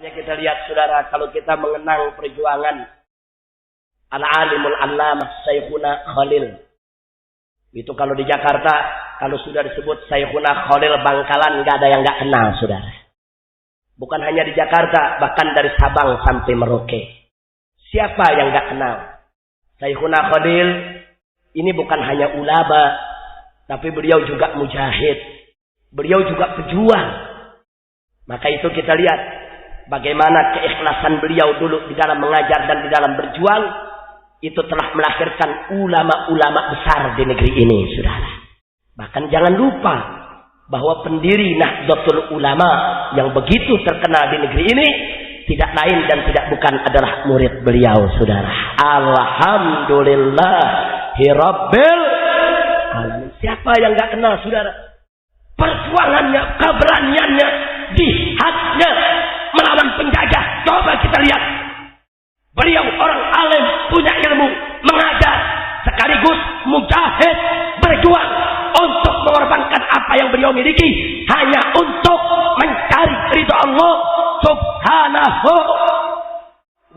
Kita lihat saudara, kalau kita mengenang perjuangan Al-Alimul Allamah Syekhuna Khalil. Itu kalau di Jakarta, kalau sudah disebut Syekhuna Khalil Bangkalan, nggak ada yang nggak kenal saudara. Bukan hanya di Jakarta, bahkan dari Sabang sampai Merauke. Siapa yang nggak kenal? Syekhuna Khalil ini bukan hanya ulama, tapi beliau juga mujahid. Beliau juga pejuang. Maka itu kita lihat bagaimana keikhlasan beliau dulu di dalam mengajar dan di dalam berjuang, itu telah melahirkan ulama-ulama besar di negeri ini, saudara. Bahkan jangan lupa bahwa pendiri Nahdlatul Ulama yang begitu terkenal di negeri ini tidak lain dan tidak bukan adalah murid beliau, saudara. Alhamdulillahirabbil alamin. Siapa yang nggak kenal, saudara? Perjuangannya, keberaniannya, jihadnya melawan penjajah. Coba kita lihat. Beliau orang alim, punya ilmu, mengajar, sekaligus mujahid, berjuang untuk mengorbankan apa yang beliau miliki hanya untuk mencari ridha Allah Subhanahu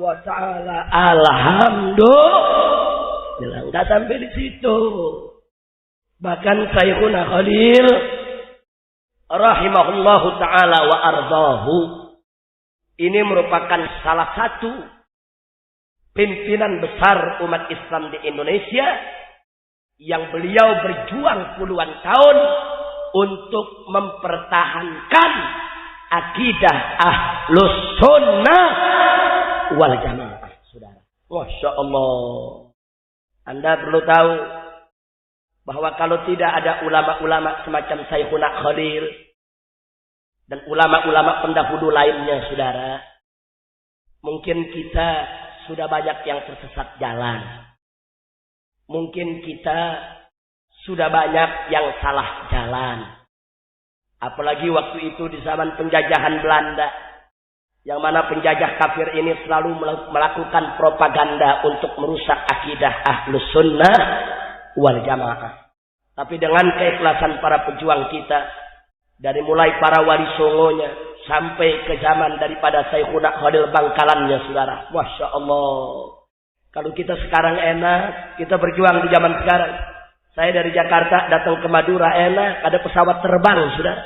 wa ta'ala. Alhamdulillah. Enggak sampai di situ. Bahkan Syekhuna Khalil rahimahullahu ta'ala wa ardahu, ini merupakan salah satu pimpinan besar umat Islam di Indonesia yang beliau berjuang puluhan tahun untuk mempertahankan akidah Ahlus Sunnah wal Jamaah, saudara. Masya Allah. Anda perlu tahu bahwa kalau tidak ada ulama-ulama semacam Syekhuna Khalil dan ulama-ulama pendahulu lainnya, saudara, mungkin kita sudah banyak yang tersesat jalan. Mungkin kita sudah banyak yang salah jalan. Apalagi waktu itu di zaman penjajahan Belanda, yang mana penjajah kafir ini selalu melakukan propaganda untuk merusak akidah Ahlus Sunnah wal Jamaah. Tapi dengan keikhlasan para pejuang kita, dari mulai para wali songonya sampai ke zaman daripada Syekhuna Khalil Bangkalannya, saudara. Masya Allah. Kalau kita sekarang enak, kita berjuang di zaman sekarang. Saya dari Jakarta datang ke Madura enak, ada pesawat terbang, saudara.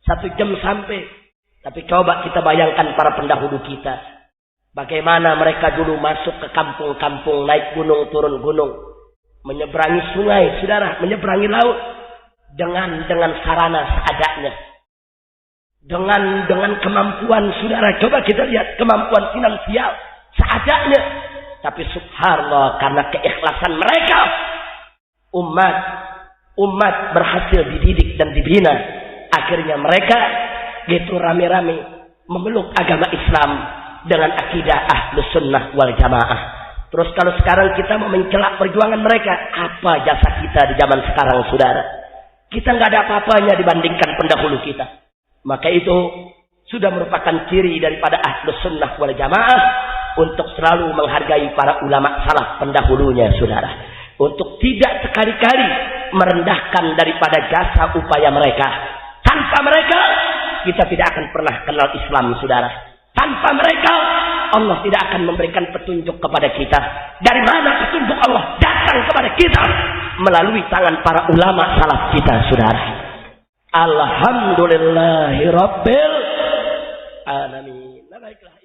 1 jam sampai. Tapi coba kita bayangkan para pendahulu kita. Bagaimana mereka dulu masuk ke kampung-kampung, naik gunung, turun gunung. Menyeberangi sungai, saudara. Menyeberangi laut. Dengan sarana seadanya. Dengan kemampuan, saudara. Coba kita lihat kemampuan finansial seadanya. Tapi subhanallah, karena keikhlasan mereka, umat berhasil dididik dan dibina. Akhirnya mereka gitu rame-rame memeluk agama Islam dengan akidah Ahlus Sunnah wal Jamaah. Terus kalau sekarang kita mau mencela perjuangan mereka, apa jasa kita di zaman sekarang, saudara? Kita nggak ada apa-apanya dibandingkan pendahulu kita. Maka itu sudah merupakan ciri daripada Ahlus Sunnah wal Jamaah untuk selalu menghargai para ulama salaf pendahulunya, saudara. Untuk tidak sekali-kali merendahkan daripada jasa upaya mereka. Tanpa mereka, kita tidak akan pernah kenal Islam, saudara. Tanpa mereka, Allah tidak akan memberikan petunjuk kepada kita. Dari mana petunjuk Allah datang kepada kita? Melalui tangan para ulama salaf kita, saudara. Alhamdulillahirabbil alamin. Baiklah.